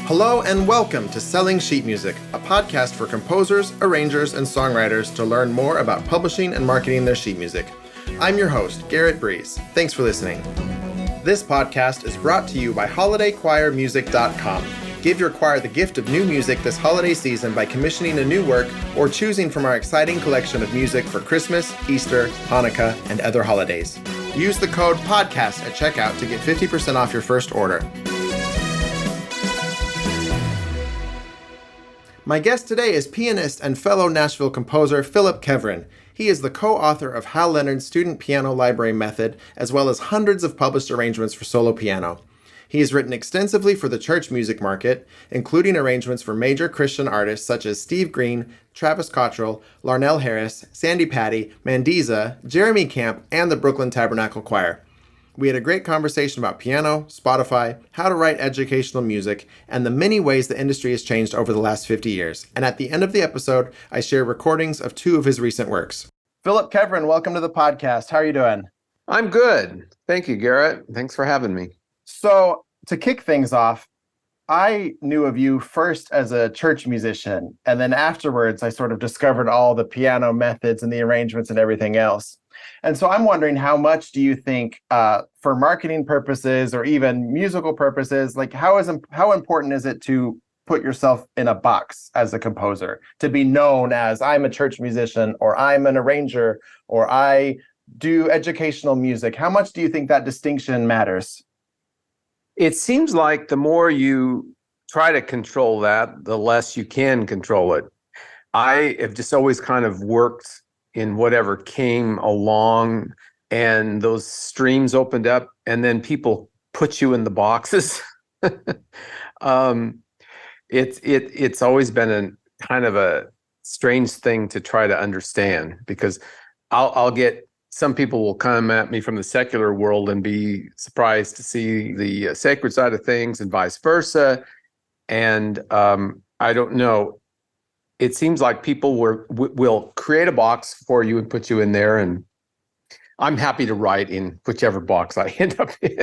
Hello and welcome to Selling Sheet Music, a podcast for composers, arrangers, and songwriters to learn more about publishing and marketing their sheet music. I'm your host, Garrett Breeze. Thanks for listening. This podcast is brought to you by HolidayChoirMusic.com. Give your choir the gift of new music this holiday season by commissioning a new work or choosing from our exciting collection of music for Christmas, Easter, Hanukkah, and other holidays. Use the code PODCAST at checkout to get 50% off your first order. My guest today is pianist and fellow Nashville composer Phillip Keveren. He is the co-author of Hal Leonard's Student Piano Library Method, as well as hundreds of published arrangements for solo piano. He has written extensively for the church music market, including arrangements for major Christian artists such as Steve Green, Travis Cottrell, Larnell Harris, Sandy Patty, Mandiza, Jeremy Camp, and the Brooklyn Tabernacle Choir. We had a great conversation about piano, Spotify, how to write educational music, and the many ways the industry has changed over the last 50 years. And at the end of the episode, I share recordings of two of his recent works. Phillip Keveren, welcome to the podcast. How are you doing? I'm good. Thank you, Garrett. Thanks for having me. So, to kick things off, I knew of you first as a church musician, and then afterwards I sort of discovered all the piano methods and the arrangements and everything else. And so I'm wondering, how much do you think, for marketing purposes or even musical purposes, like how important is it to put yourself in a box as a composer, to be known as I'm a church musician, or I'm an arranger, or I do educational music? How much do you think that distinction matters? It seems like the more you try to control that, the less you can control it. I have just always kind of worked in whatever came along, and those streams opened up, and then people put you in the boxes. It's always been a kind of a strange thing to try to understand, because I'll get some people will come at me from the secular world and be surprised to see the sacred side of things, and vice versa. And I don't know. It seems like people will create a box for you and put you in there, and I'm happy to write in whichever box I end up in.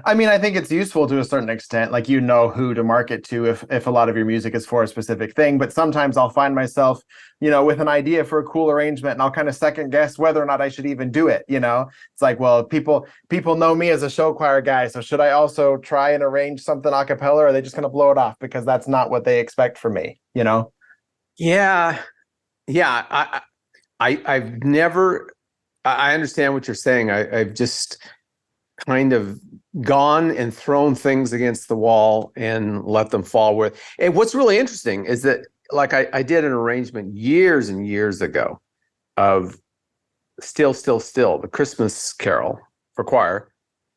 I mean, I think it's useful to a certain extent, like you know who to market to if a lot of your music is for a specific thing. But sometimes I'll find myself, with an idea for a cool arrangement, and I'll kind of second guess whether or not I should even do it. It's like, well, people know me as a show choir guy, so should I also try and arrange something a cappella, or are they just going to blow it off because that's not what they expect from me? Yeah. I've never. I understand what you're saying. I've just kind of gone and thrown things against the wall and let them fall with. And what's really interesting is that, like, I did an arrangement years and years ago of Still, Still, Still, the Christmas carol for choir,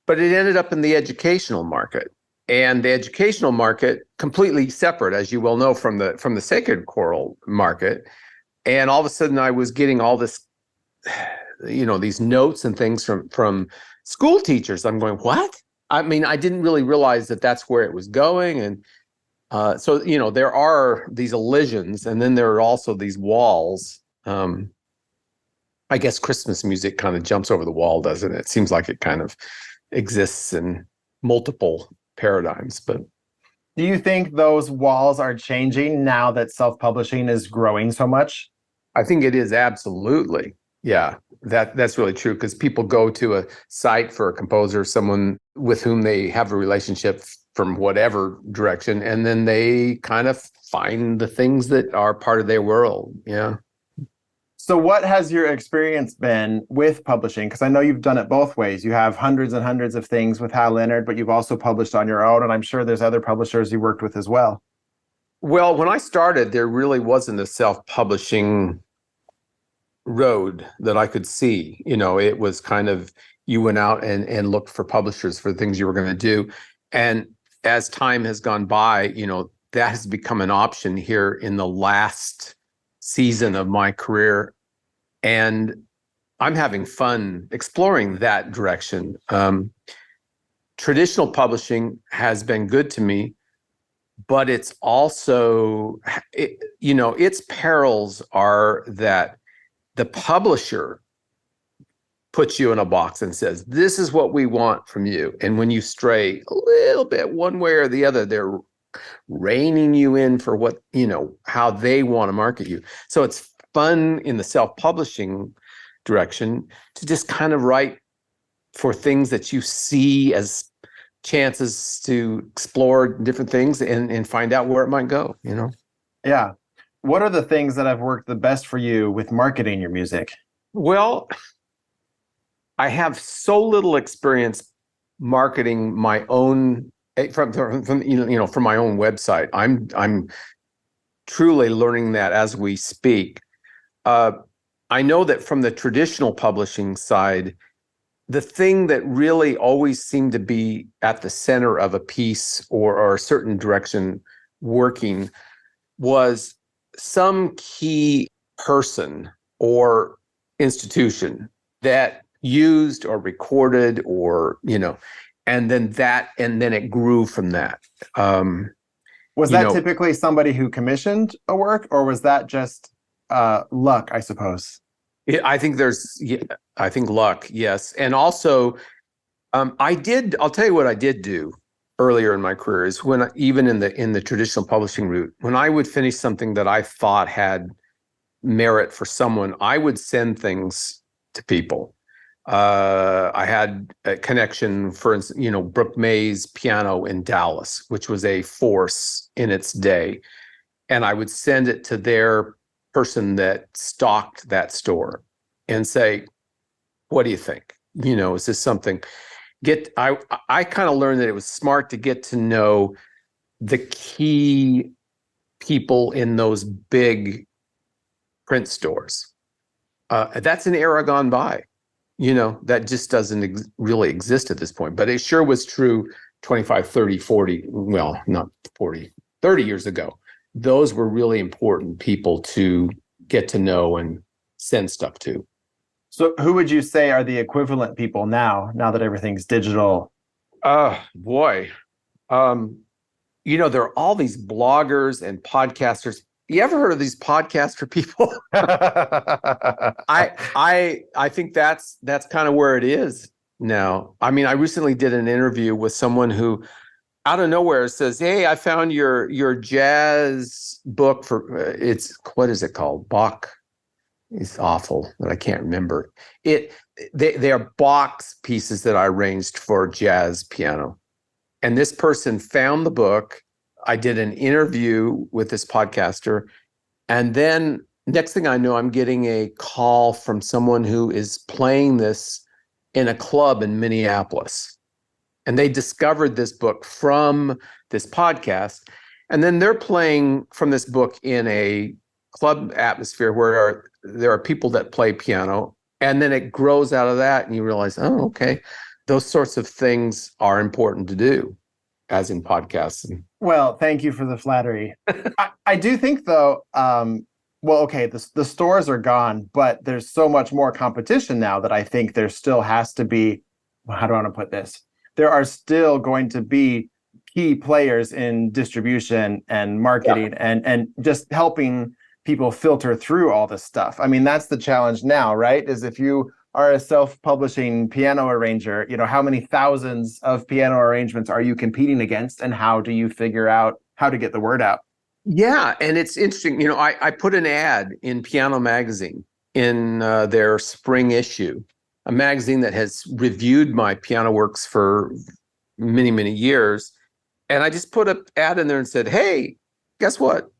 but it ended up in the educational market. And the educational market, completely separate, as you well know, from the sacred choral market. And all of a sudden I was getting all this, these notes and things from school teachers. I'm going, what? I mean, I didn't really realize that that's where it was going. And so there are these elisions, and then there are also these walls. I guess Christmas music kind of jumps over the wall, doesn't it? It seems like it kind of exists in multiple paradigms. But do you think those walls are changing now that self-publishing is growing so much? I think it is, absolutely. Yeah, that's really true, because people go to a site for a composer, someone with whom they have a relationship from whatever direction, and then they kind of find the things that are part of their world. Yeah. So what has your experience been with publishing? Because I know you've done it both ways. You have hundreds and hundreds of things with Hal Leonard, but you've also published on your own, and I'm sure there's other publishers you worked with as well. Well, when I started, there really wasn't a self-publishing road that I could see. It was kind of, you went out and looked for publishers for the things you were going to do. And as time has gone by, that has become an option here in the last season of my career. And I'm having fun exploring that direction. Traditional publishing has been good to me, but it's also, its perils are that the publisher puts you in a box and says, this is what we want from you. And when you stray a little bit one way or the other, they're reining you in for what, how they want to market you. So it's fun in the self-publishing direction to just kind of write for things that you see as chances to explore different things and find out where it might go, Yeah. What are the things that have worked the best for you with marketing your music? Well, I have so little experience marketing my own from from my own website. I'm truly learning that as we speak. I know that from the traditional publishing side, the thing that really always seemed to be at the center of a piece or a certain direction working was some key person or institution that used or recorded or, and then it grew from that. Was that typically somebody who commissioned a work, or was that just luck, I suppose? I think I think luck, yes. And also, I'll tell you what I did do earlier in my career is even in the traditional publishing route, when I would finish something that I thought had merit for someone, I would send things to people. I had a connection, for instance, Brooke May's piano in Dallas, which was a force in its day. And I would send it to their person that stocked that store and say, what do you think? Is this something? I kind of learned that it was smart to get to know the key people in those big print stores. That's an era gone by, that just doesn't really exist at this point. But it sure was true 25, 30, 40, well, not 40, 30 years ago. Those were really important people to get to know and send stuff to. So who would you say are the equivalent people now that everything's digital? Boy. There are all these bloggers and podcasters. You ever heard of these podcaster people? I think that's kind of where it is now. I mean, I recently did an interview with someone who out of nowhere says, "Hey, I found your jazz book for it's what is it called? Bach." It's awful that I can't remember it. They are box pieces that I arranged for jazz piano. And this person found the book. I did an interview with this podcaster. And then next thing I know, I'm getting a call from someone who is playing this in a club in Minneapolis. And they discovered this book from this podcast. And then they're playing from this book in a club atmosphere where there are people that play piano. And then it grows out of that. And you realize, oh, okay, those sorts of things are important to do, as in podcasts. Well, thank you for the flattery. I do think, though, okay, the stores are gone, but there's so much more competition now that I think there still has to be, how do I want to put this? There are still going to be key players in distribution and marketing and just helping people filter through all this stuff. I mean, that's the challenge now, right? Is if you are a self-publishing piano arranger, how many thousands of piano arrangements are you competing against, and how do you figure out how to get the word out? Yeah, and it's interesting. I put an ad in Piano Magazine in their spring issue, a magazine that has reviewed my piano works for many, many years. And I just put an ad in there and said, hey, guess what?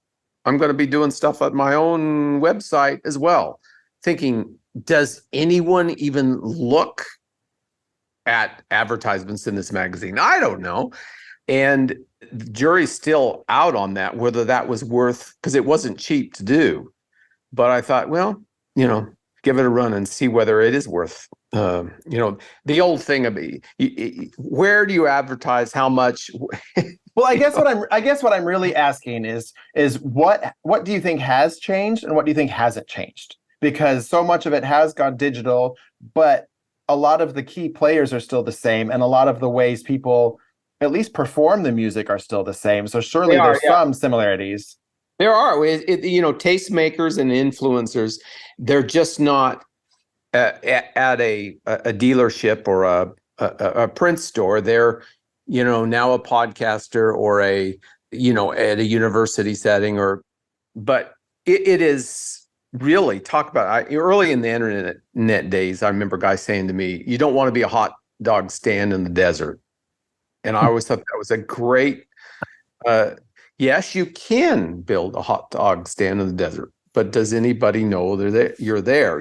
I'm going to be doing stuff at my own website as well. Thinking, does anyone even look at advertisements in this magazine? I don't know. And the jury's still out on that, whether that was worth, because it wasn't cheap to do. But I thought, well, give it a run and see whether it is worth, the old thing of where do you advertise, how much? Well, I guess what I'm really asking is what do you think has changed and what do you think hasn't changed? Because so much of it has gone digital, but a lot of the key players are still the same, and a lot of the ways people at least perform the music are still the same. So surely there's some similarities. There are, tastemakers and influencers. They're just not at a dealership or a print store. They're, now a podcaster or a at a university setting, but it is really, talk about, early in the internet days, I remember guys saying to me, you don't want to be a hot dog stand in the desert. And I always thought that was a great, yes, you can build a hot dog stand in the desert, but does anybody know you're there,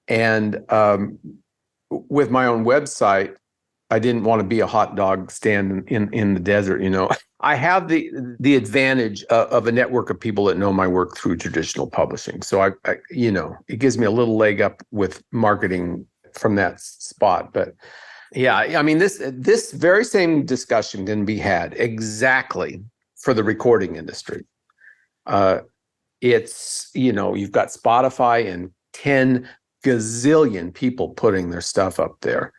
And with my own website, I didn't want to be a hot dog stand in the desert, I have the advantage of a network of people that know my work through traditional publishing. So I it gives me a little leg up with marketing from that spot. But yeah, I mean, this very same discussion can be had exactly for the recording industry. It's, you've got Spotify and 10 gazillion people putting their stuff up there.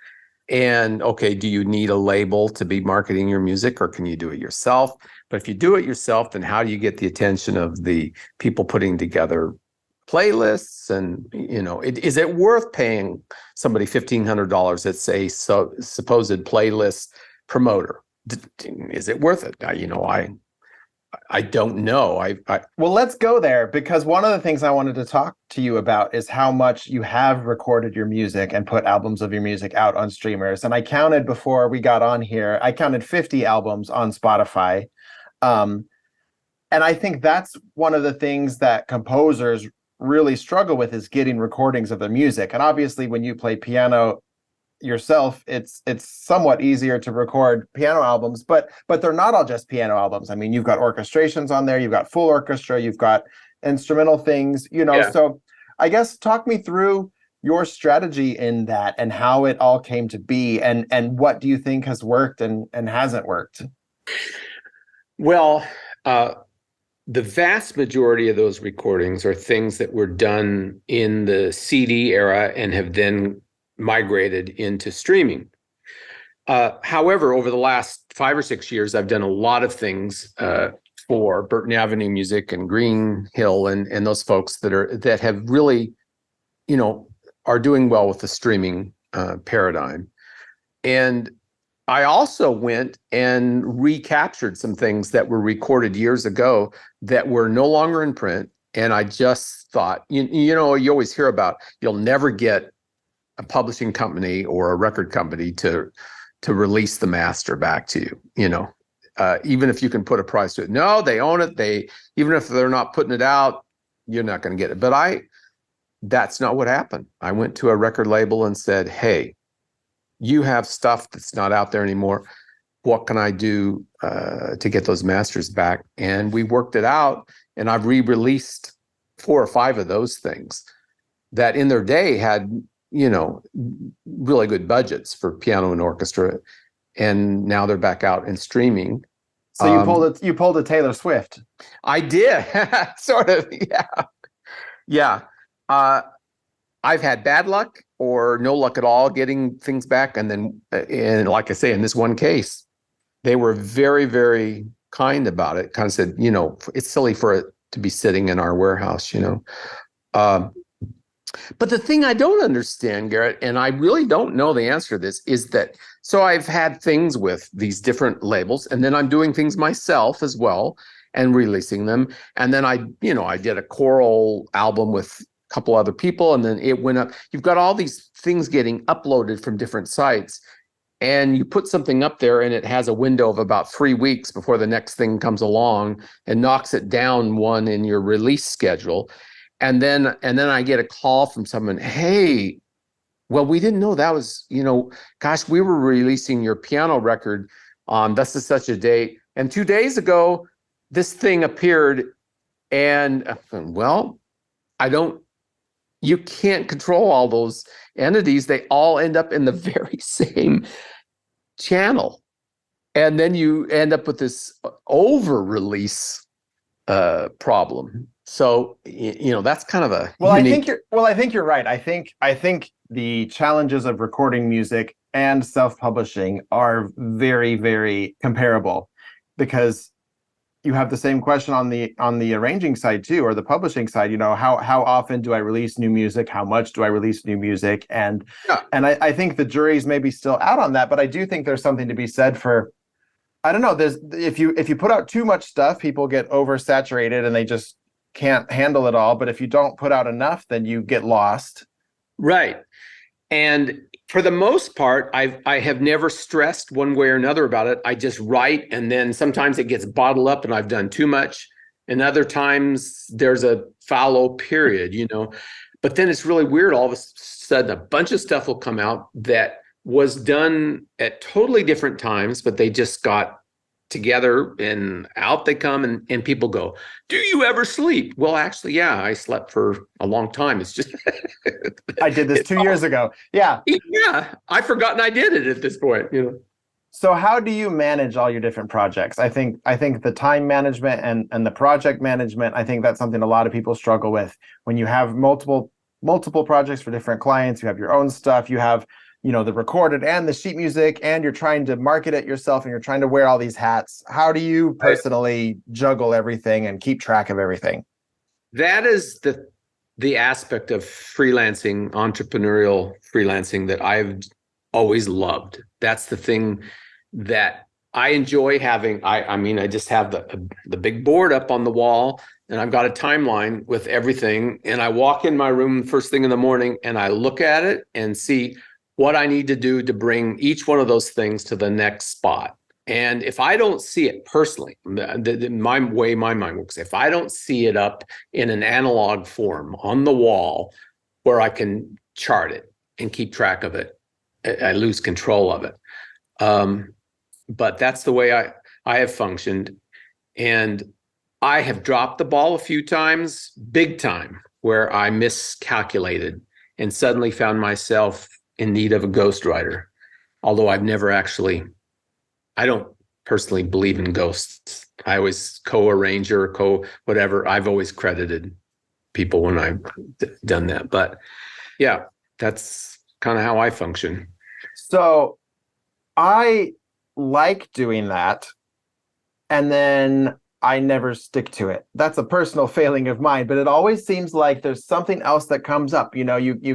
And okay, do you need a label to be marketing your music, or can you do it yourself? But if you do it yourself, then how do you get the attention of the people putting together playlists? And, is it worth paying somebody $1,500 that's a supposed playlist promoter? Is it worth it? I don't know. Well, let's go there, because one of the things I wanted to talk to you about is how much you have recorded your music and put albums of your music out on streamers. And I counted before we got on here, I counted 50 albums on Spotify. And I think that's one of the things that composers really struggle with, is getting recordings of their music. And obviously, when you play piano yourself, it's somewhat easier to record piano albums, but they're not all just piano albums. I mean, you've got orchestrations on there, you've got full orchestra, you've got instrumental things, Yeah. So I guess talk me through your strategy in that and how it all came to be, and what do you think has worked and hasn't worked? Well, the vast majority of those recordings are things that were done in the CD era and have then migrated into streaming. However, over the last 5 or 6 years, I've done a lot of things for Burton Avenue Music and Green Hill and those folks that have really, are doing well with the streaming paradigm. And I also went and recaptured some things that were recorded years ago that were no longer in print. And I just thought, you always hear about, you'll never get a publishing company or a record company to release the master back to you, even if you can put a price to it. No, they own it. Even if they're not putting it out, you're not going to get it. But that's not what happened. I went to a record label and said, hey, you have stuff that's not out there anymore. What can I do to get those masters back? And we worked it out, and I've re-released 4 or 5 of those things that in their day had, really good budgets for piano and orchestra, and now they're back out in streaming. So you pulled a Taylor Swift. I did. Sort of. Yeah. I've had bad luck or no luck at all getting things back. And then, and like I say, in this one case, they were very, very kind about it. Kind of said, it's silly for it to be sitting in our warehouse, But the thing I don't understand, Garrett, and I really don't know the answer to this, is that, so I've had things with these different labels, and then I'm doing things myself as well and releasing them. And then I did a choral album with a couple other people, and then it went up. You've got all these things getting uploaded from different sites, and you put something up there and it has a window of about 3 weeks before the next thing comes along and knocks it down one in your release schedule. And then I get a call from someone, hey, well, we didn't know that was, gosh, we were releasing your piano record on thus and such a date. And 2 days ago, this thing appeared. And well, you can't control all those entities. They all end up in the very same channel. And then you end up with this over-release problem. So, that's kind of a unique... I think you're right. I think the challenges of recording music and self-publishing are very, very comparable, because you have the same question on the arranging side too, or the publishing side. How often do I release new music? How much do I release new music? And I think the jury's maybe still out on that, but I do think there's something to be said for I don't know. There's if you put out too much stuff, people get oversaturated and they just can't handle it all. But if you don't put out enough, then you get lost. Right. And for the most part, I have never stressed one way or another about it. I just write, and then sometimes it gets bottled up and I've done too much. And other times there's a fallow period, But then it's really weird. All of a sudden, a bunch of stuff will come out that was done at totally different times, but they just got together and out they come, and people go, do you ever sleep? Well, actually, yeah, I slept for a long time. It's just I did this 2 years ago. Yeah. yeah, I've forgotten I did it at this point. So how do you manage all your different projects? I think the time management and the project management, I think that's something a lot of people struggle with. When you have multiple projects for different clients, you have your own stuff, you have the recorded and the sheet music, and you're trying to market it yourself and you're trying to wear all these hats. How do you personally juggle everything and keep track of everything? That is the aspect of freelancing, entrepreneurial freelancing, that I've always loved. That's the thing that I enjoy having. I mean, I just have the big board up on the wall, and I've got a timeline with everything. And I walk in my room first thing in the morning and I look at it and see what I need to do to bring each one of those things to the next spot. And if I don't see it personally, my way my mind works, if I don't see it up in an analog form on the wall where I can chart it and keep track of it, I lose control of it. But that's the way I have functioned. And I have dropped the ball a few times, big time, where I miscalculated and suddenly found myself in need of a ghostwriter. Although I don't personally believe in ghosts. I always co-arranger, whatever. I've always credited people when I've done that. But yeah, that's kind of how I function. So I like doing that, and then I never stick to it. That's a personal failing of mine, but it always seems like there's something else that comes up. You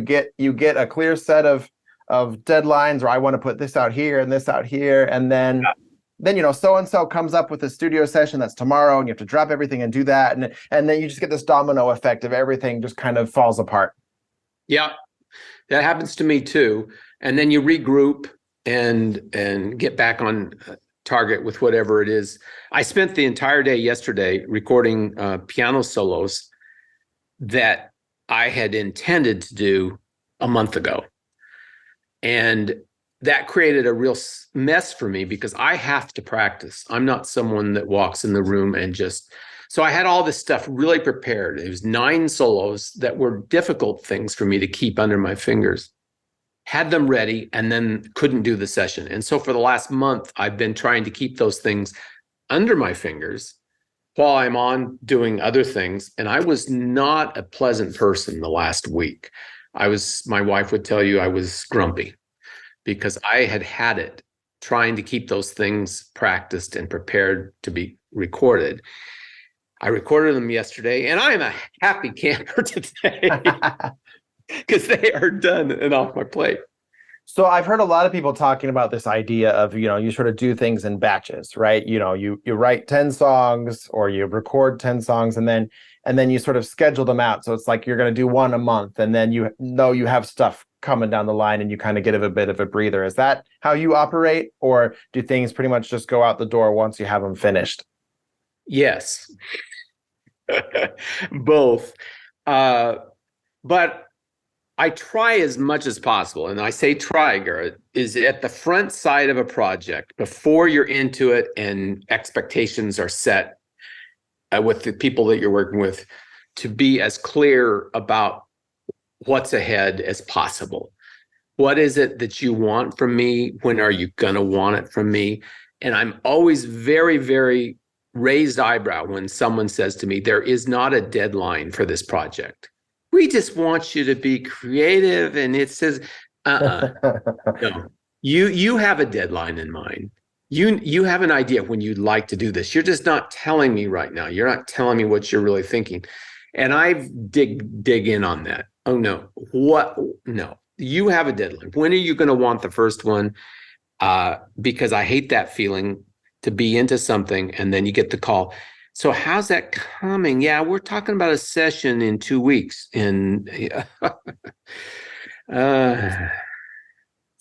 get a clear set of deadlines, or I want to put this out here and this out here, and then so and so comes up with a studio session that's tomorrow, and you have to drop everything and do that, and then you just get this domino effect of everything just kind of falls apart. Yeah, that happens to me too. And then you regroup and get back on target with whatever it is. I spent the entire day yesterday recording piano solos that I had intended to do a month ago. And that created a real mess for me because I have to practice. I'm not someone that walks in the room and so I had all this stuff really prepared. It was 9 solos that were difficult things for me to keep under my fingers. Had them ready and then couldn't do the session. And so for the last month, I've been trying to keep those things under my fingers while I'm on doing other things. And I was not a pleasant person the last week. My wife would tell you I was grumpy because I had it trying to keep those things practiced and prepared to be recorded. I recorded them yesterday, and I am a happy camper today because they are done and off my plate. So I've heard a lot of people talking about this idea of, you sort of do things in batches, right? You write 10 songs or you record 10 songs and then you sort of schedule them out. So it's like you're going to do one a month, and then you have stuff coming down the line and you kind of get a bit of a breather. Is that how you operate, or do things pretty much just go out the door once you have them finished? Yes. Both. But I try as much as possible, and I say try, Garrett, is at the front side of a project before you're into it and expectations are set with the people that you're working with, to be as clear about what's ahead as possible. What is it that you want from me? When are you going to want it from me? And I'm always very, very raised eyebrow when someone says to me, there is not a deadline for this project. We just want you to be creative. And it says, no, you have a deadline in mind. You have an idea when you'd like to do this. You're just not telling me right now. You're not telling me what you're really thinking. And I've dig in on that. Oh no, what? No, you have a deadline. When are you going to want the first one? Because I hate that feeling to be into something, and then you get the call. So how's that coming? Yeah, we're talking about a session in 2 weeks. And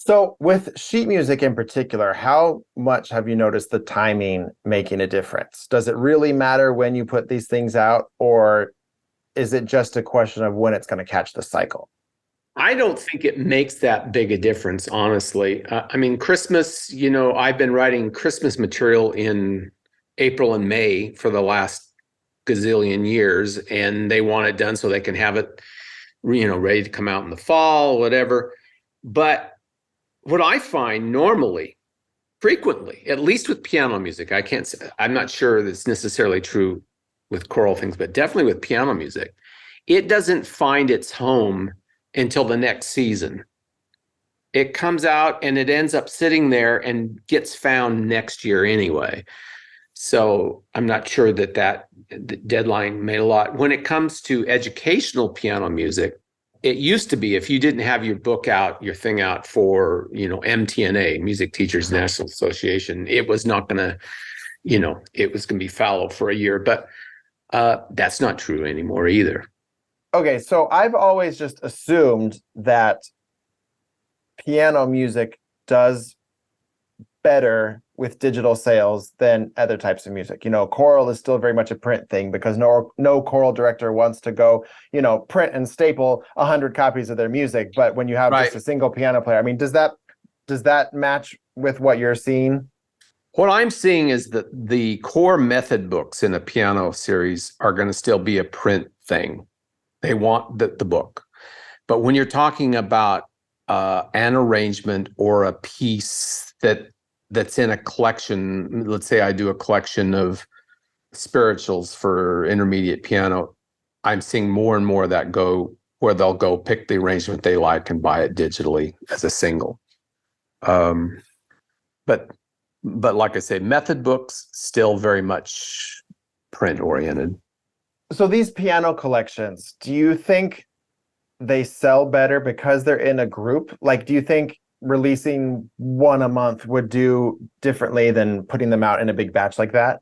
So, with sheet music in particular, how much have you noticed the timing making a difference? Does it really matter when you put these things out, or is it just a question of when it's going to catch the cycle? I don't think it makes that big a difference, honestly. I mean, Christmas, I've been writing Christmas material in April and May for the last gazillion years, and they want it done so they can have it, ready to come out in the fall, whatever. But what I find normally, frequently, at least with piano music, I'm not sure that's necessarily true with choral things, but definitely with piano music, it doesn't find its home until the next season. It comes out and it ends up sitting there and gets found next year anyway. So I'm not sure that deadline made a lot. When it comes to educational piano music, it used to be if you didn't have your book out, your thing out for, MTNA, Music Teachers National Association, it was not going to, it was going to be fallow for a year. But that's not true anymore either. Okay, so I've always just assumed that piano music does better with digital sales than other types of music. Choral is still very much a print thing because no choral director wants to go, print and staple 100 copies of their music. But when you have just a single piano player, I mean, does that match with what you're seeing? What I'm seeing is that the core method books in a piano series are going to still be a print thing. They want the book. But when you're talking about an arrangement or a piece that's in a collection, let's say I do a collection of spirituals for intermediate piano, I'm seeing more and more of that go where they'll go pick the arrangement they like and buy it digitally as a single. But like I say, method books still very much print oriented. So these piano collections, do you think they sell better because they're in a group? Like, do you think releasing one a month would do differently than putting them out in a big batch like that?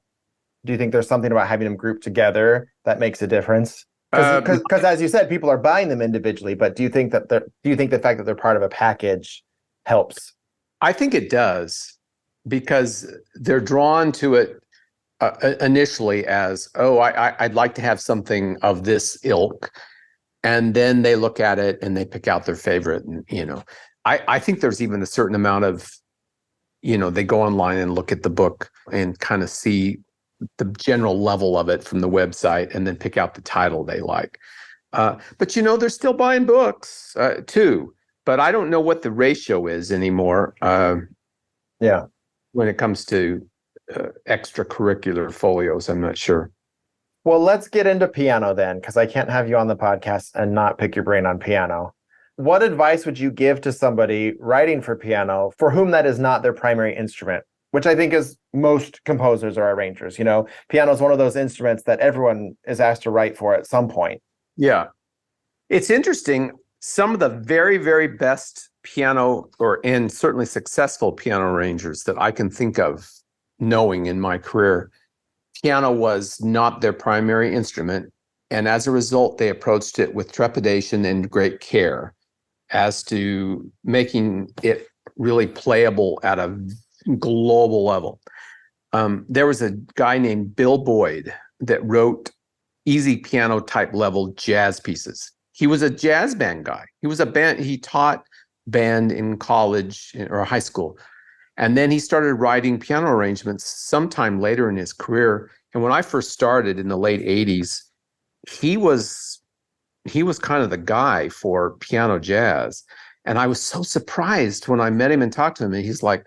Do you think there's something about having them grouped together that makes a difference? Because as you said, people are buying them individually, but do you think the fact that they're part of a package helps? I think it does, because they're drawn to it initially as, I'd like to have something of this ilk. And then they look at it and they pick out their favorite. And, I think there's even a certain amount of, they go online and look at the book and kind of see the general level of it from the website and then pick out the title they like. But, they're still buying books too. But I don't know what the ratio is anymore. Yeah. When it comes to extracurricular folios, I'm not sure. Well, let's get into piano then, because I can't have you on the podcast and not pick your brain on piano. What advice would you give to somebody writing for piano for whom that is not their primary instrument, which I think is most composers or arrangers? Piano is one of those instruments that everyone is asked to write for at some point. Yeah. It's interesting. Some of the very, very best piano and certainly successful piano arrangers that I can think of knowing in my career, piano was not their primary instrument. And as a result, they approached it with trepidation and great care as to making it really playable at a global level. There was a guy named Bill Boyd that wrote easy piano type level jazz pieces. He was a jazz band guy. He taught band in college or high school. And then he started writing piano arrangements sometime later in his career. And when I first started in the late 80s, he was kind of the guy for piano jazz. And I was so surprised when I met him and talked to him. And he's like,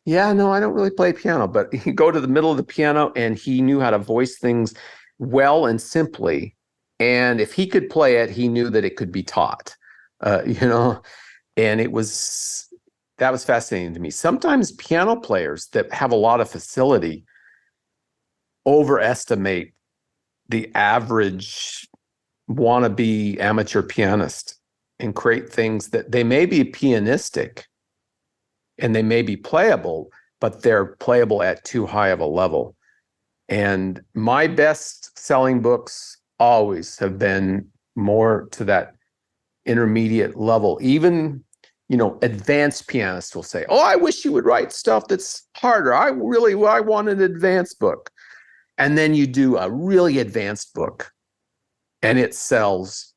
yeah, no, I don't really play piano. But he'd go to the middle of the piano and he knew how to voice things well and simply. And if he could play it, he knew that it could be taught, and that was fascinating to me. Sometimes piano players that have a lot of facility overestimate the average wannabe amateur pianist and create things that they may be pianistic and they may be playable, but they're playable at too high of a level. And my best selling books always have been more to that intermediate level. Even, advanced pianists will say, oh, I wish you would write stuff that's harder. I want an advanced book. And then you do a really advanced book and it sells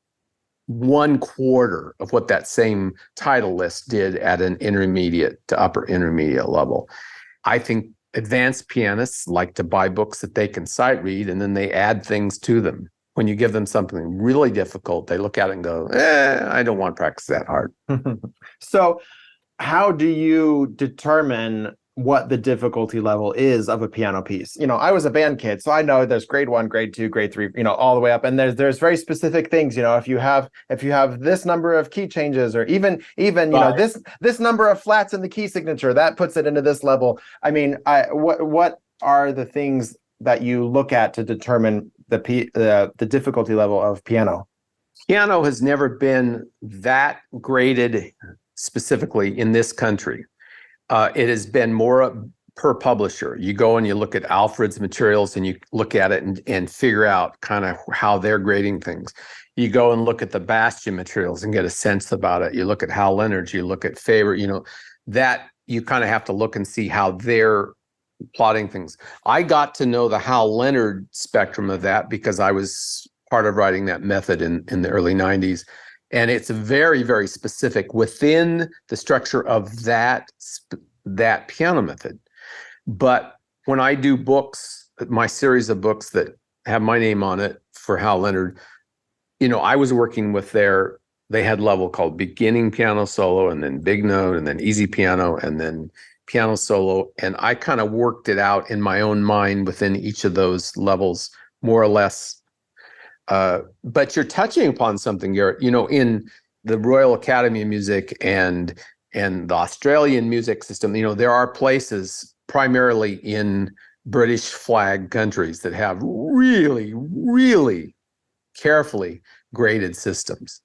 1/4 of what that same title list did at an intermediate to upper intermediate level. I think advanced pianists like to buy books that they can sight read, and then they add things to them. When you give them something really difficult, they look at it and go, I don't want to practice that hard. So how do you determine what the difficulty level is of a piano piece? I was a band kid, so I know there's grade 1, grade 2, grade 3, all the way up. And there's very specific things, if you have this number of key changes, or even Right. this number of flats in the key signature, that puts it into this level. I mean, what are the things that you look at to determine the difficulty level of piano? Piano has never been that graded specifically in this country. It has been more per publisher. You go and you look at Alfred's materials and you look at it and figure out kind of how they're grading things. You go and look at the Bastian materials and get a sense about it. You look at Hal Leonard, you look at Faber, that you kind of have to look and see how they're plotting things. I got to know the Hal Leonard spectrum of that because I was part of writing that method in the early 90s. And it's very, very specific within the structure of that piano method. But when I do books, my series of books that have my name on it for Hal Leonard, I was working with they had level called beginning piano solo, and then big note, and then easy piano, and then piano solo. And I kind of worked it out in my own mind within each of those levels, more or less. But you're touching upon something, Garrett. In the Royal Academy of Music and the Australian music system, there are places primarily in British flag countries that have really, really carefully graded systems.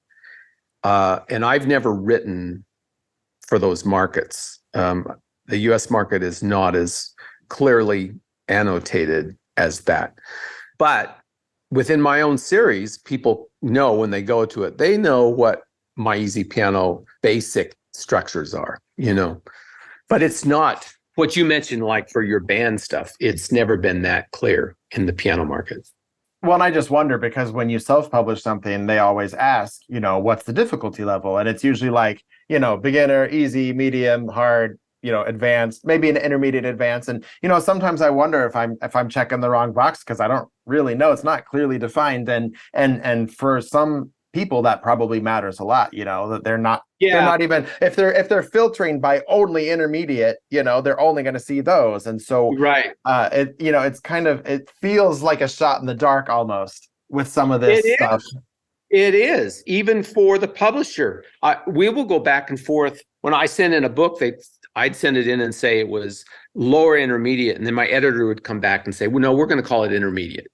And I've never written for those markets. The US market is not as clearly annotated as that. But within my own series, people know when they go to it, they know what my easy piano basic structures are, But it's not what you mentioned, like for your band stuff. It's never been that clear in the piano market. Well, and I just wonder, because when you self-publish something, they always ask, what's the difficulty level? And it's usually like, beginner, easy, medium, hard, advanced, maybe an intermediate advanced. And, sometimes I wonder if I'm checking the wrong box because I don't really know. It's not clearly defined. And for some people that probably matters a lot, that they're not even, if they're filtering by only intermediate, they're only going to see those. And so Right. it's kind of, it feels like a shot in the dark almost with some of this stuff. It is, even for the publisher. We will go back and forth. When I send in a book, I'd send it in and say it was lower intermediate, and then my editor would come back and say, well, no, we're going to call it intermediate.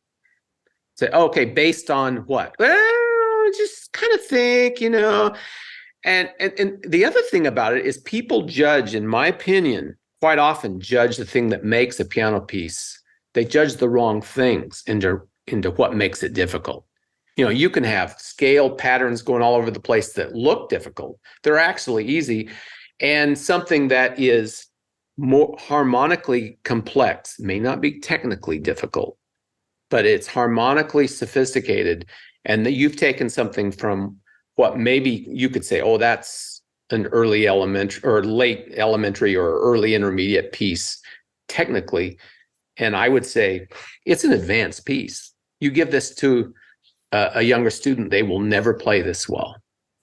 Say, okay, based on what? Well, just kind of think, And the other thing about it is people judge, in my opinion, quite often judge the thing that makes a piano piece. They judge the wrong things into what makes it difficult. You can have scale patterns going all over the place that look difficult. They're actually easy. And something that is more harmonically complex may not be technically difficult, but it's harmonically sophisticated. And that you've taken something from what maybe you could say, oh, that's an early elementary or late elementary or early intermediate piece technically. And I would say it's an advanced piece. You give this to a younger student, they will never play this well.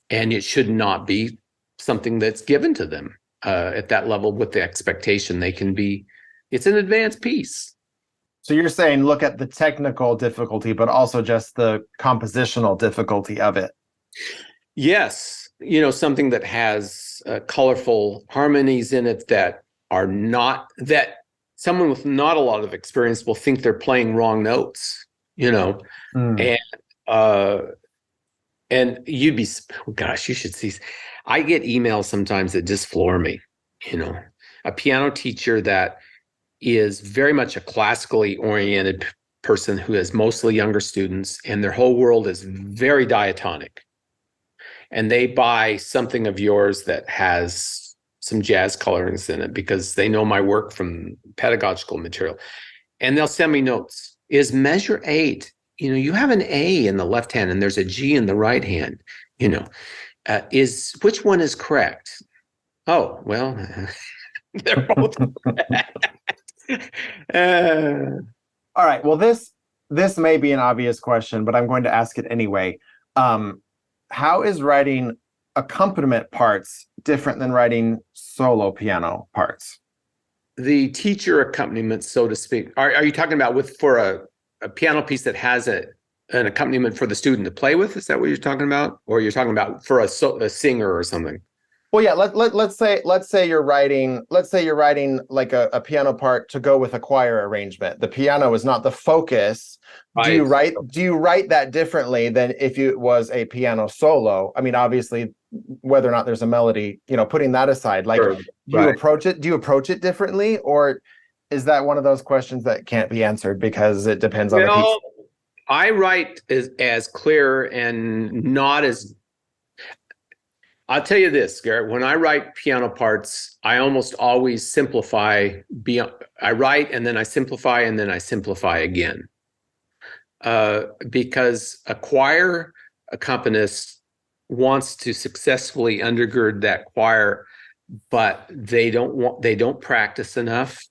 And it should not be something that's given to them at that level with the expectation they can be. It's an advanced piece. So you're saying look at the technical difficulty, but also just the compositional difficulty of it. Yes. Something that has colorful harmonies in it that are not, that someone with not a lot of experience will think they're playing wrong notes, and you'd be, gosh, you should see. I get emails sometimes that just floor me, a piano teacher that is very much a classically oriented person who has mostly younger students, and their whole world is very diatonic. And they buy something of yours that has some jazz colorings in it because they know my work from pedagogical material. And they'll send me notes. Is measure 8, you have an A in the left hand and there's a G in the right hand, is which one is correct? Oh, well, they're both correct. All right. Well, this may be an obvious question, but I'm going to ask it anyway. How is writing accompaniment parts different than writing solo piano parts? The teacher accompaniment, so to speak. Are you talking about for a piano piece that has an accompaniment for the student to play with? Is that what you're talking about, or you're talking about for a singer or something? Well, yeah. Let's say you're writing like a piano part to go with a choir arrangement. The piano is not the focus. Right. Do you write that differently than if it was a piano solo? I mean, obviously, whether or not there's a melody, putting that aside, like, Sure. do you approach it differently, or is that one of those questions that can't be answered because it depends on the piece? I write as clear and not as. I'll tell you this, Garrett, when I write piano parts, I almost always simplify. I write and then I simplify and then I simplify again. Because a choir accompanist wants to successfully undergird that choir, but they don't practice enough.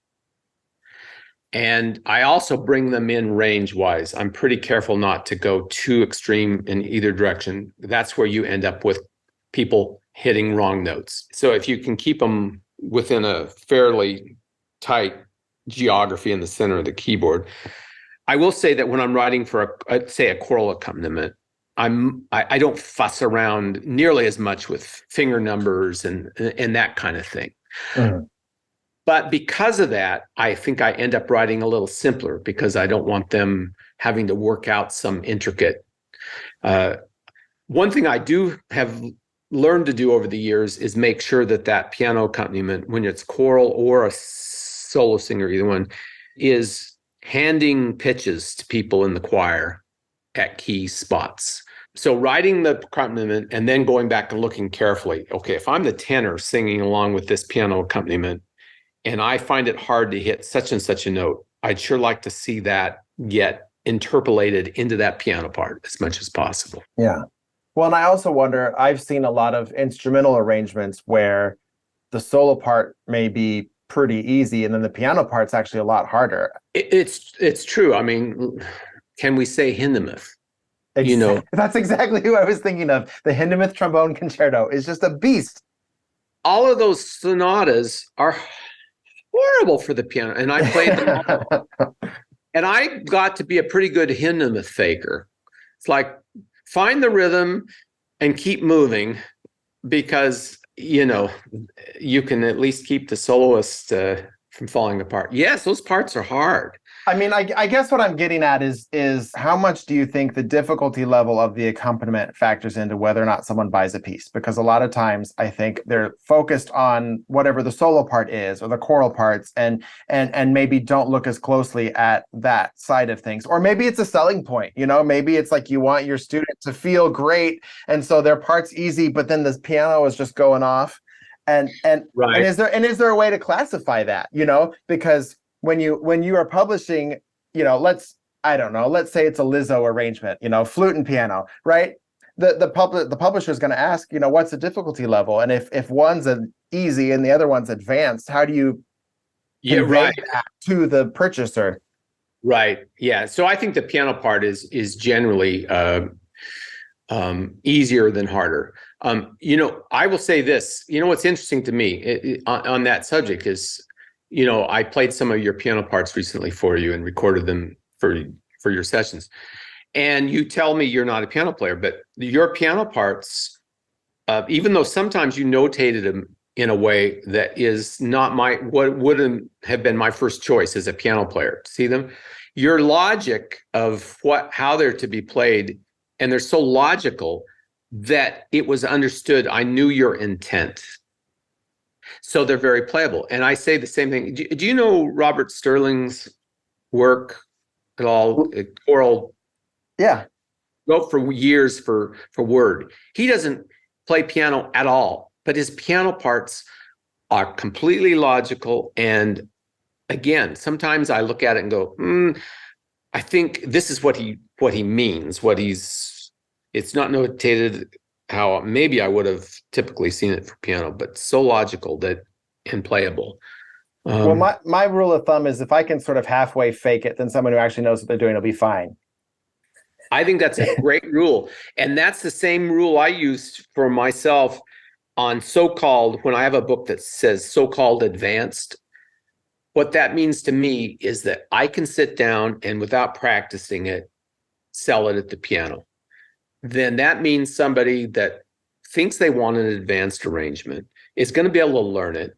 And I also bring them in range-wise. I'm pretty careful not to go too extreme in either direction. That's where you end up with people hitting wrong notes. So if you can keep them within a fairly tight geography in the center of the keyboard. I will say that when I'm writing for say a choral accompaniment, I don't fuss around nearly as much with finger numbers and that kind of thing. Mm-hmm. But because of that, I think I end up writing a little simpler because I don't want them having to work out some intricate. One thing I do have learned to do over the years is make sure that piano accompaniment, when it's choral or a solo singer, either one, is handing pitches to people in the choir at key spots. So writing the accompaniment and then going back and looking carefully. Okay, if I'm the tenor singing along with this piano accompaniment and I find it hard to hit such and such a note, I'd sure like to see that get interpolated into that piano part as much as possible. Yeah. Well, and I also wonder, I've seen a lot of instrumental arrangements where the solo part may be pretty easy and then the piano part's actually a lot harder. It's true. I mean, can we say Hindemith? That's exactly who I was thinking of. The Hindemith trombone concerto is just a beast. All of those sonatas are horrible for the piano, and I played them all. And I got to be a pretty good Hindemith faker. It's like, find the rhythm and keep moving because, you can at least keep the soloist from falling apart. Yes, those parts are hard. I mean, I guess what I'm getting at is how much do you think the difficulty level of the accompaniment factors into whether or not someone buys a piece? Because a lot of times I think they're focused on whatever the solo part is or the choral parts and maybe don't look as closely at that side of things. Or maybe it's a selling point, maybe it's like you want your student to feel great. And so their part's easy, but then the piano is just going off. And right. and is there a way to classify that, because when you are publishing, let's say it's a Lizzo arrangement, flute and piano, right? The publisher is going to ask, what's the difficulty level? And if one's an easy and the other one's advanced, how do you convey that to the purchaser? Right. Yeah. So I think the piano part is generally easier than harder. I will say this. What's interesting to me on that subject is, I played some of your piano parts recently for you and recorded them for your sessions. And you tell me you're not a piano player, but your piano parts, even though sometimes you notated them in a way that is not what wouldn't have been my first choice as a piano player to see them, your logic of how they're to be played, and they're so logical that it was understood. I knew your intent. So they're very playable. And I say the same thing. Do you know Robert Sterling's work at all? Choral Yeah. wrote for years for Word. He doesn't play piano at all, but his piano parts are completely logical. And again, sometimes I look at it and go, I think this is what he means. It's not notated how maybe I would have typically seen it for piano, but so logical that and playable. Well, my rule of thumb is if I can sort of halfway fake it, then someone who actually knows what they're doing will be fine. I think that's a great rule. And that's the same rule I used for myself on so-called, when I have a book that says so-called advanced. What that means to me is that I can sit down and without practicing it, sell it at the piano. Then that means somebody that thinks they want an advanced arrangement is going to be able to learn it.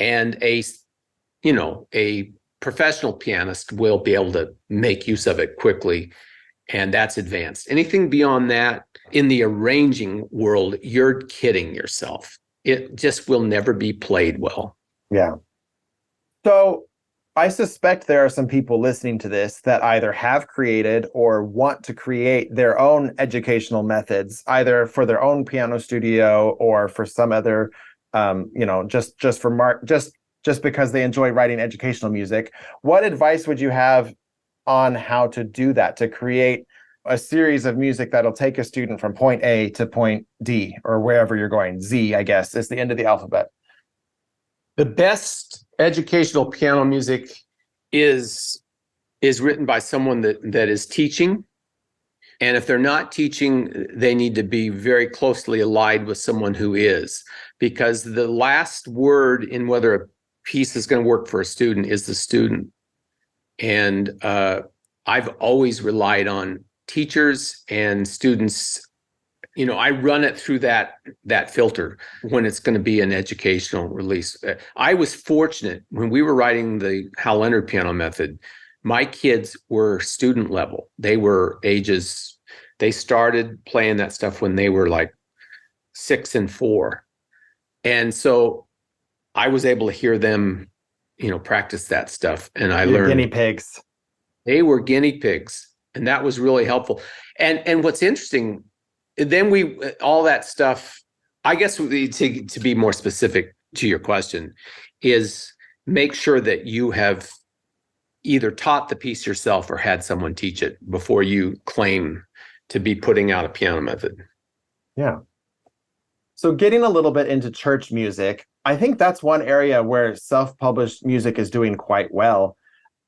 And a professional pianist will be able to make use of it quickly. And that's advanced. Anything beyond that in the arranging world, you're kidding yourself. It just will never be played well. Yeah. So I suspect there are some people listening to this that either have created or want to create their own educational methods, either for their own piano studio or for some other, just because they enjoy writing educational music. What advice would you have on how to do that, to create a series of music that'll take a student from point A to point D, or wherever you're going? Z, I guess, is the end of the alphabet. The best educational piano music is written by someone that is teaching. And if they're not teaching, they need to be very closely allied with someone who is, because the last word in whether a piece is going to work for a student is the student. And I've always relied on teachers and students. I run it through that filter when it's going to be an educational release. I was fortunate when we were writing the Hal Leonard piano method. My kids were student level. They started playing that stuff when they were like 6 and 4. And so I was able to hear them, practice that stuff. And I learned. Guinea pigs. They were guinea pigs. And that was really helpful. And what's interesting, then all that stuff, I guess to be more specific to your question, is make sure that you have either taught the piece yourself or had someone teach it before you claim to be putting out a piano method. Yeah. So getting a little bit into church music, I think that's one area where self-published music is doing quite well.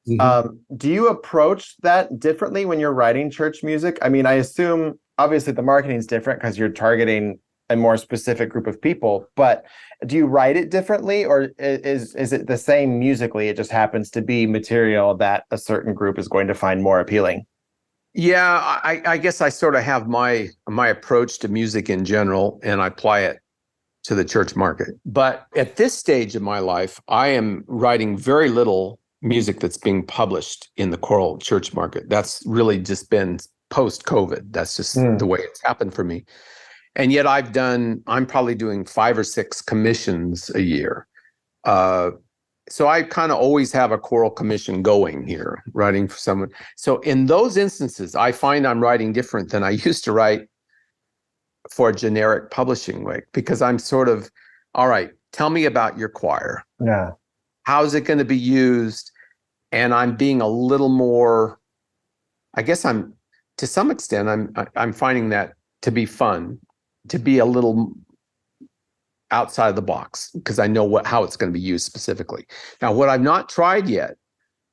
Mm-hmm. Do you approach that differently when you're writing church music? I mean, I assume obviously the marketing is different because you're targeting a more specific group of people, but do you write it differently, or is it the same musically? It just happens to be material that a certain group is going to find more appealing. Yeah, I guess I sort of have my approach to music in general, and I apply it to the church market. But at this stage of my life, I am writing very little music that's being published in the choral church market. That's really just been post-COVID. That's just the way it's happened for me. And yet I'm probably doing 5 or 6 commissions a year. So I kind of always have a choral commission going here, writing for someone. So in those instances, I find I'm writing different than I used to write for a generic publishing way, because I'm sort of, all right, tell me about your choir. Yeah. How's it going to be used? And I'm being a little more, I guess to some extent, I'm finding that to be fun, to be a little outside of the box, because I know how it's going to be used specifically. Now, what I've not tried yet,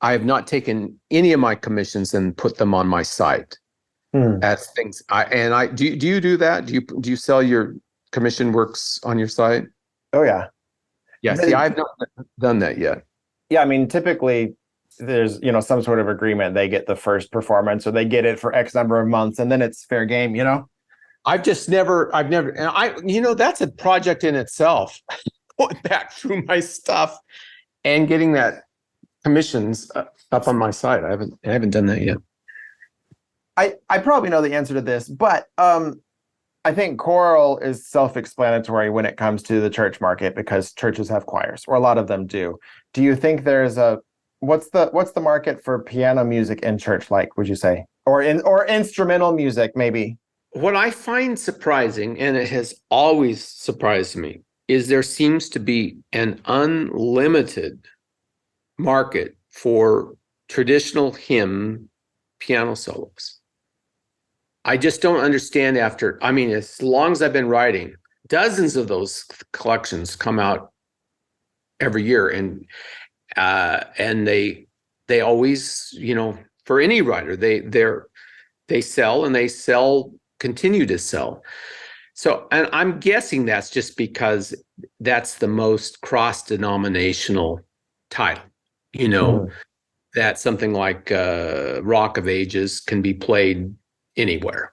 I have not taken any of my commissions and put them on my site as things. Do you do that? Do you sell your commission works on your site? Oh yeah. Yeah. See, I've not done that yet. Yeah, I mean, typically there's some sort of agreement. They get the first performance, or they get it for X number of months, and then it's fair game. I've never, and that's a project in itself, going back through my stuff and getting that commissions up on my site. I haven't done that yet. I probably know the answer to this, but I I think choral is self-explanatory when it comes to the church market because churches have choirs, or a lot of them do. Do you think there's a what's the market for piano music in church like, would you say? Or instrumental music, maybe? What I find surprising, and it has always surprised me, is there seems to be an unlimited market for traditional hymn piano solos. I just don't understand I mean, as long as I've been writing, dozens of those collections come out every year, and they always, for any writer, they sell and they continue to sell. So, and I'm guessing that's just because that's the most cross-denominational title, you know, Mhm. that something like Rock of Ages can be played anywhere.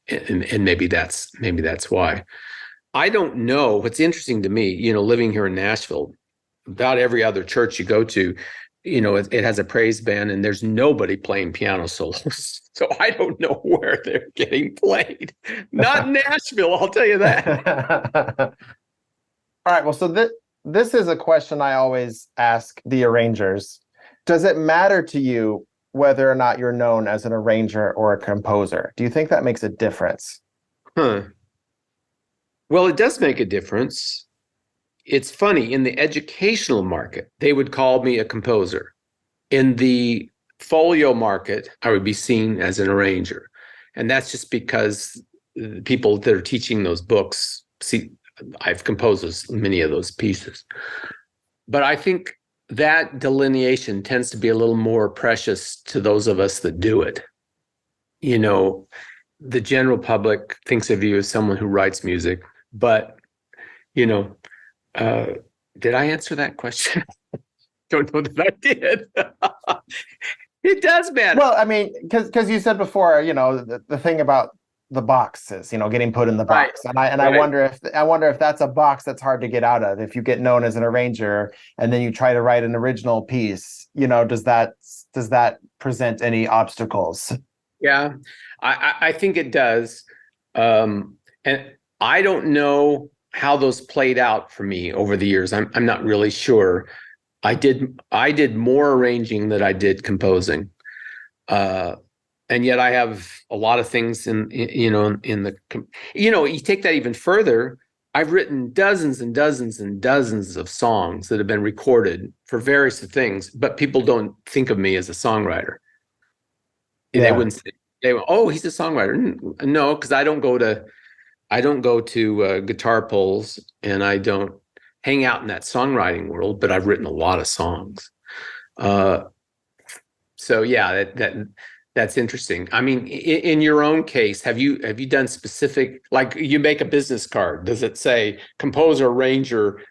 And maybe that's why. I don't know. What's interesting to me, living here in Nashville, about every other church you go to, it has a praise band and there's nobody playing piano solos. So I don't know where they're getting played. Not in Nashville, I'll tell you that. All right. Well, so this is a question I always ask the arrangers. Does it matter to you whether or not you're known as an arranger or a composer? Do you think that makes a difference? Huh. Well, it does make a difference. It's funny, in the educational market, they would call me a composer. In the folio market, I would be seen as an arranger. And that's just because the people that are teaching those books see I've composed many of those pieces. But I think that delineation tends to be a little more precious to those of us that do it. You know, the general public thinks of you as someone who writes music, but, you know, uh, did I answer that question? Don't know that I did. It does matter. Well, I mean, because you said before, the thing about the boxes, getting put in the Right. box, and I Right. wonder if that's a box that's hard to get out of. If you get known as an arranger and then you try to write an original piece, does that present any obstacles? Yeah, I think it does. And I don't know how those played out for me over the years. I'm not really sure. I did more arranging than I did composing. Uh, and yet I have a lot of things you take that even further. I've written dozens and dozens and dozens of songs that have been recorded for various things, but people don't think of me as a songwriter. They Yeah. wouldn't say, oh, he's a songwriter. No, because I don't go to guitar polls and I don't hang out in that songwriting world, but I've written a lot of songs. Uh, so yeah, that's interesting. I mean, in your own case, have you done specific, like you make a business card? Does it say composer, arranger,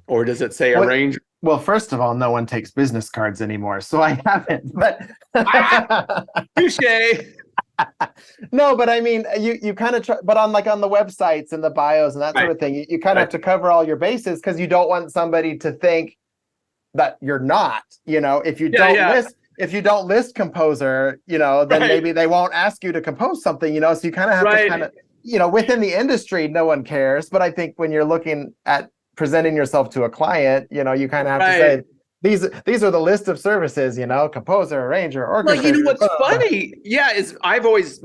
or does it say Well, arranger? well, first of all, no one takes business cards anymore, so I haven't. But Ah, touche. no, but I mean, you kind of try, but on the websites and the bios and that sort Right, of thing, you kind of right, have to cover all your bases because you don't want somebody to think that you're not. If you yeah, don't yeah, list composer, then right, maybe they won't ask you to compose something. So you kind of have to kind right, of, within the industry, no one cares. But I think when you're looking at presenting yourself to a client, you kind of have to right. say these are the list of services, composer, arranger, Well, you know orchestrator. what's funny? Yeah, is I've always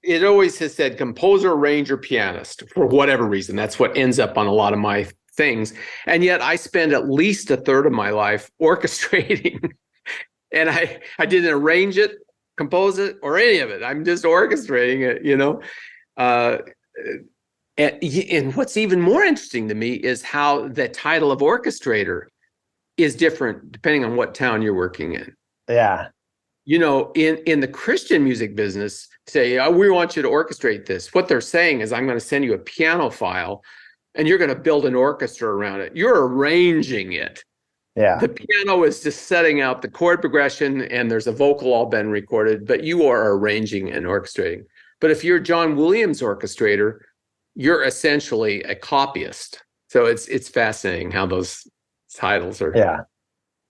it always has said composer, arranger, pianist for whatever reason. That's what ends up on a lot of my things. And yet I spend at least a third of my life orchestrating. And I didn't arrange it, compose it, or any of it. I'm just orchestrating it. Uh, and what's even more interesting to me is how the title of orchestrator is different depending on what town you're working in. Yeah. In the Christian music business, say, oh, we want you to orchestrate this. What they're saying is, I'm going to send you a piano file and you're going to build an orchestra around it. You're arranging it. Yeah. The piano is just setting out the chord progression and there's a vocal all been recorded, but you are arranging and orchestrating. But if you're John Williams orchestrator, you're essentially a copyist. So it's fascinating how those titles are. Yeah.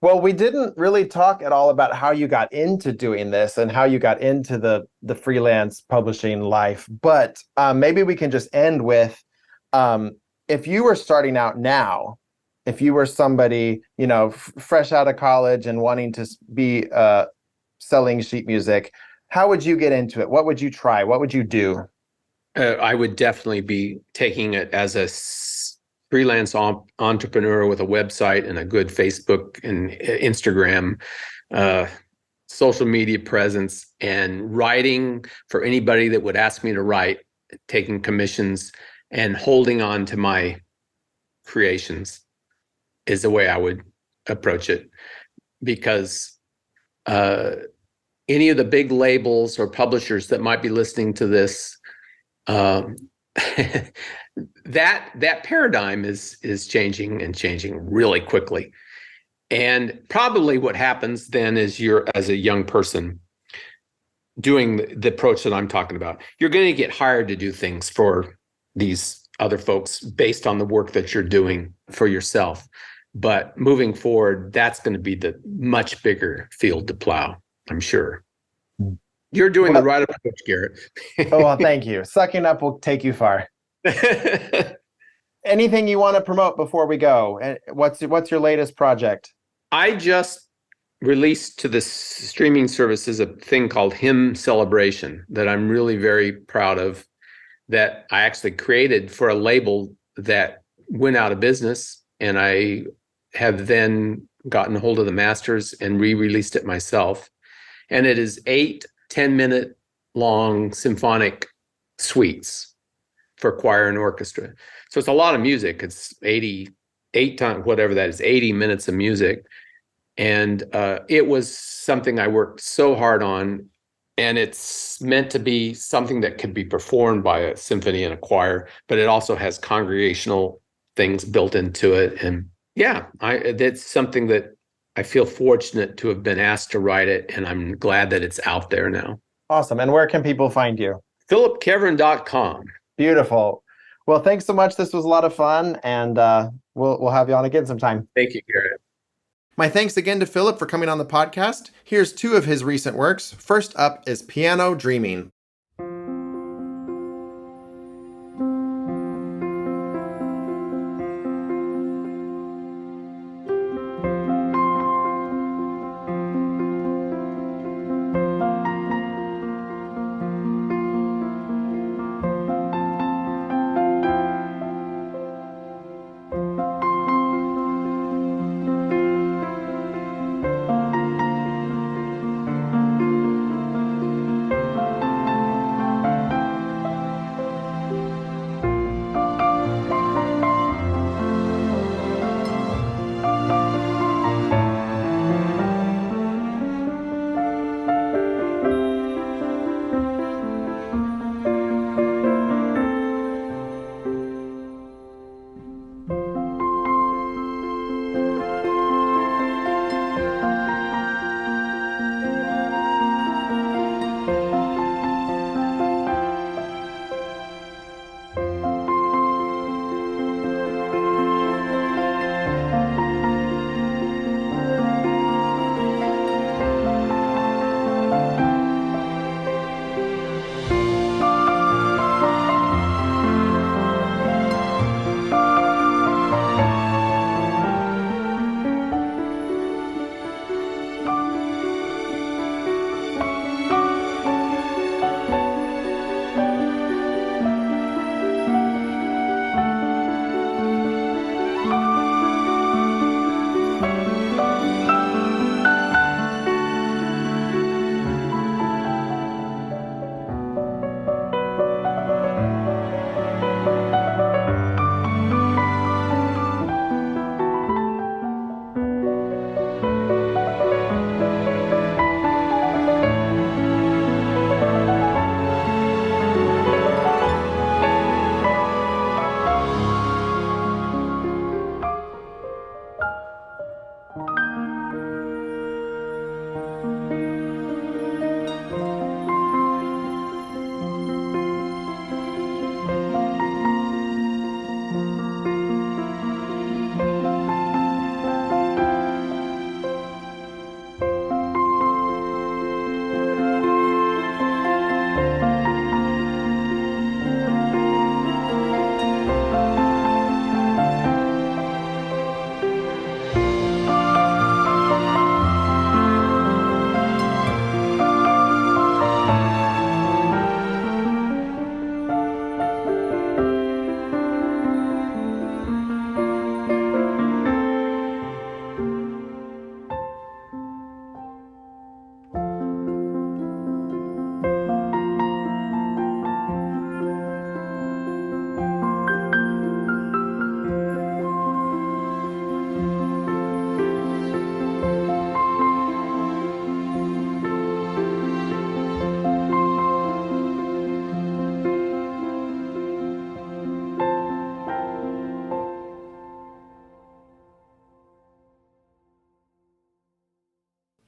Well, we didn't really talk at all about how you got into doing this and how you got into the freelance publishing life, but maybe we can just end with um, if you were starting out now, if you were somebody, fresh out of college and wanting to be selling sheet music, how would you get into it? What would you try? What would you do? I would definitely be taking it as a freelance entrepreneur with a website and a good Facebook and Instagram uh, social media presence, and writing for anybody that would ask me to write, taking commissions and holding on to my creations is the way I would approach it. Because any of the big labels or publishers that might be listening to this, um, that paradigm is changing and changing really quickly. And probably what happens then is, you're, as a young person doing the approach that I'm talking about, you're going to get hired to do things for these other folks based on the work that you're doing for yourself. But moving forward, that's going to be the much bigger field to plow, I'm sure. You're doing the right approach, Garrett. Oh, well, thank you. Sucking up will take you far. Anything you want to promote before we go? What's your latest project? I just released to the streaming services a thing called Hymn Celebration that I'm really very proud of, that I actually created for a label that went out of business. And I have then gotten a hold of the masters and re-released it myself. And it is 8 10-minute long symphonic suites for choir and orchestra. So it's a lot of music. It's 88 times, whatever that is, 80 minutes of music. And it was something I worked so hard on. And it's meant to be something that could be performed by a symphony and a choir, but it also has congregational things built into it. And yeah, that's something that I feel fortunate to have been asked to write it, and I'm glad that it's out there now. Awesome. And where can people find you? PhillipKeveren.com. Beautiful. Well, thanks so much. This was a lot of fun, and we'll have you on again sometime. Thank you, Garrett. My thanks again to Phillip for coming on the podcast. Here's 2 of his recent works. First up is Piano Dreaming.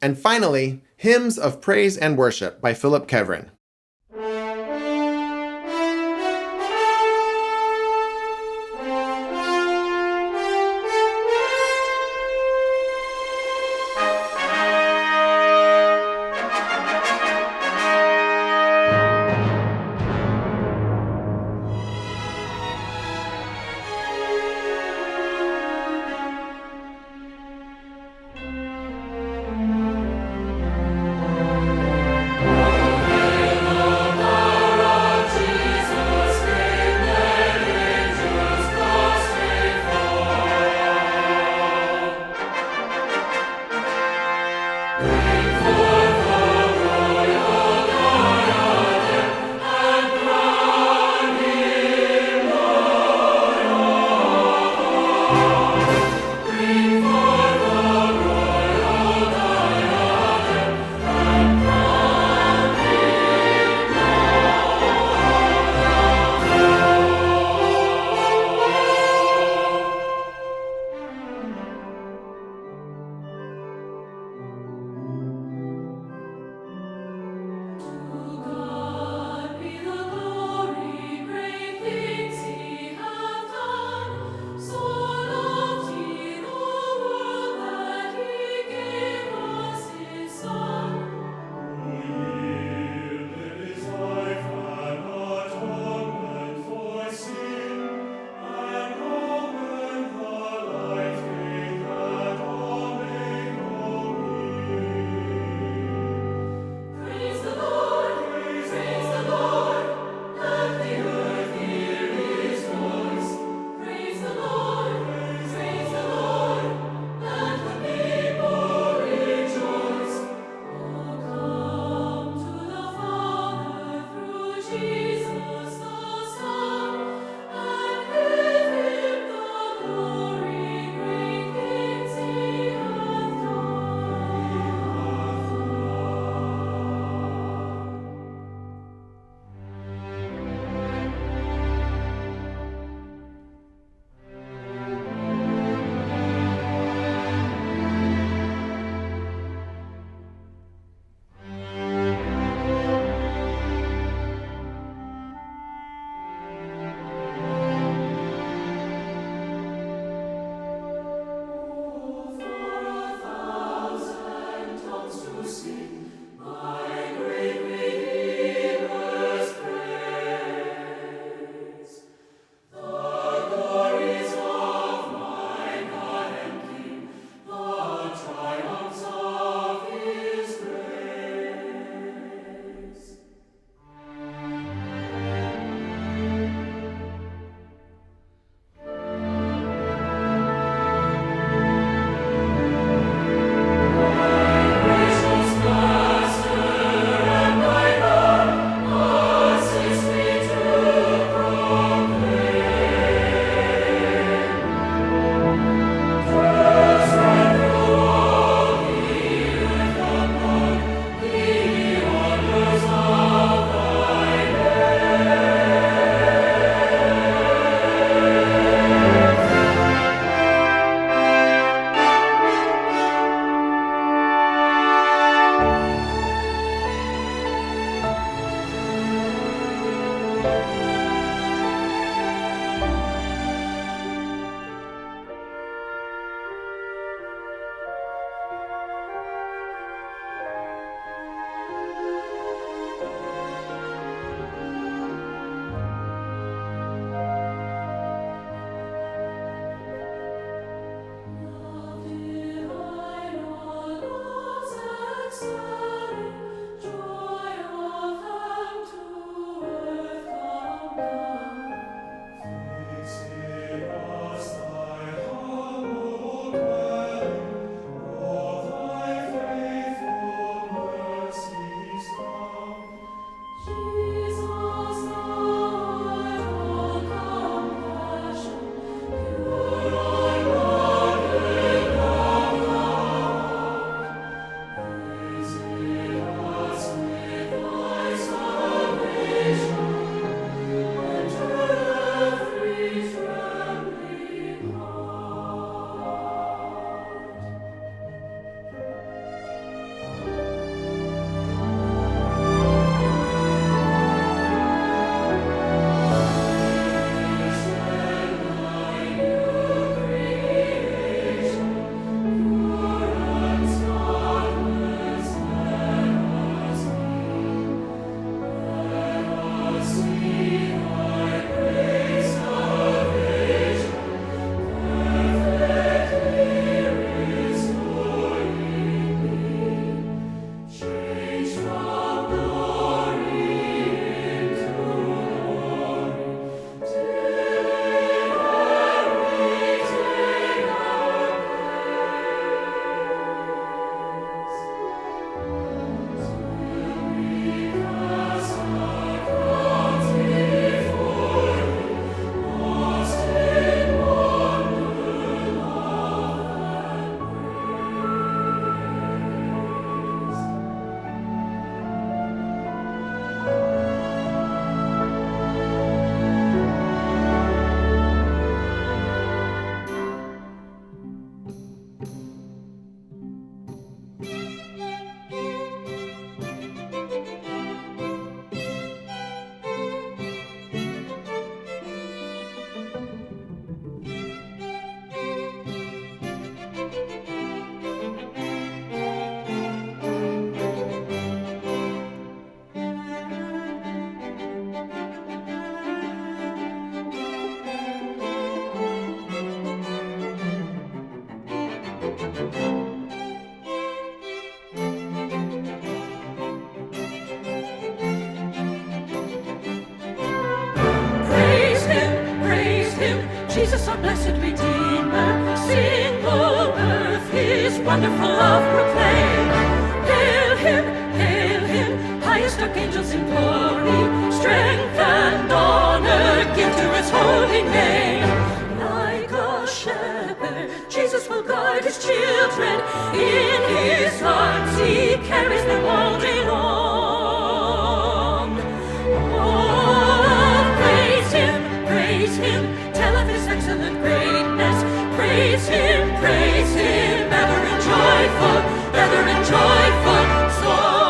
And finally, Hymns of Praise and Worship by Phillip Keveren. Jesus, our blessed Redeemer, sing all earth his wonderful love proclaim. Hail him, highest archangels in glory, strength and honor give to his holy name. Like a shepherd, Jesus will guide his children, in his arms he carries them all day long. Oh, praise him, tell of his excellent greatness, praise him, ever in joyful song.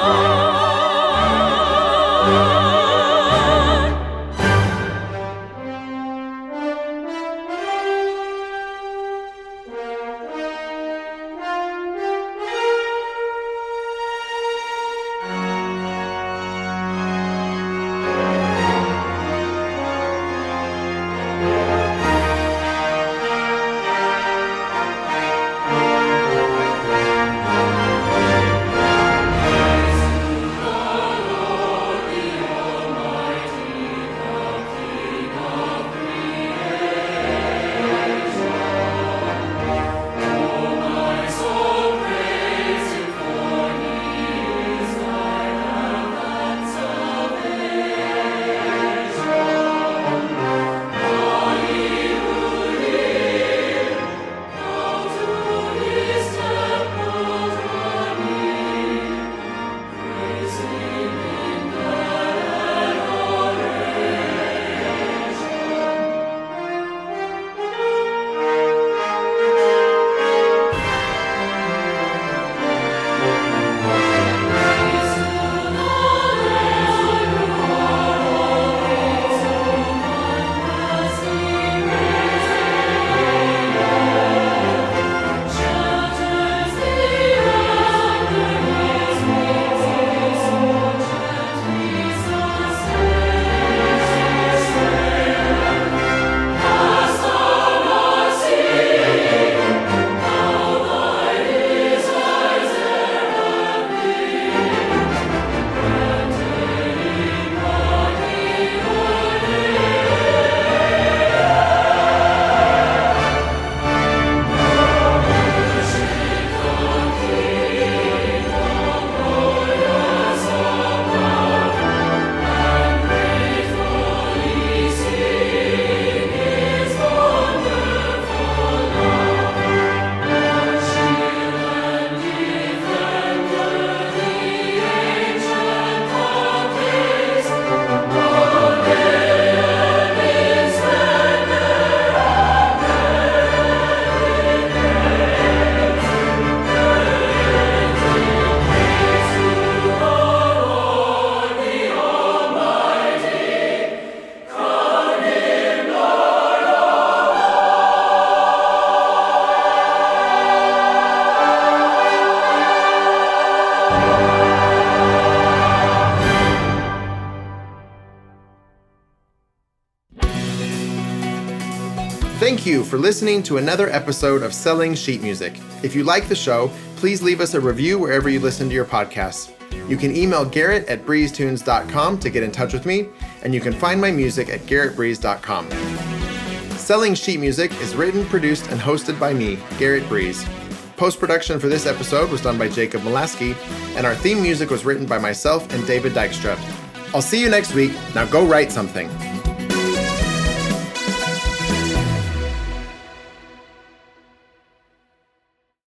Thank you for listening to another episode of Selling Sheet Music. If you like the show, please leave us a review wherever you listen to your podcasts. You can email Garrett at breezetunes.com to get in touch with me, and you can find my music at garrettbreeze.com. Selling Sheet Music is written, produced, and hosted by me, Garrett Breeze. Post-production for this episode was done by Jacob Mulaski, and our theme music was written by myself and David Dykstra. I'll see you next week. Now go write something.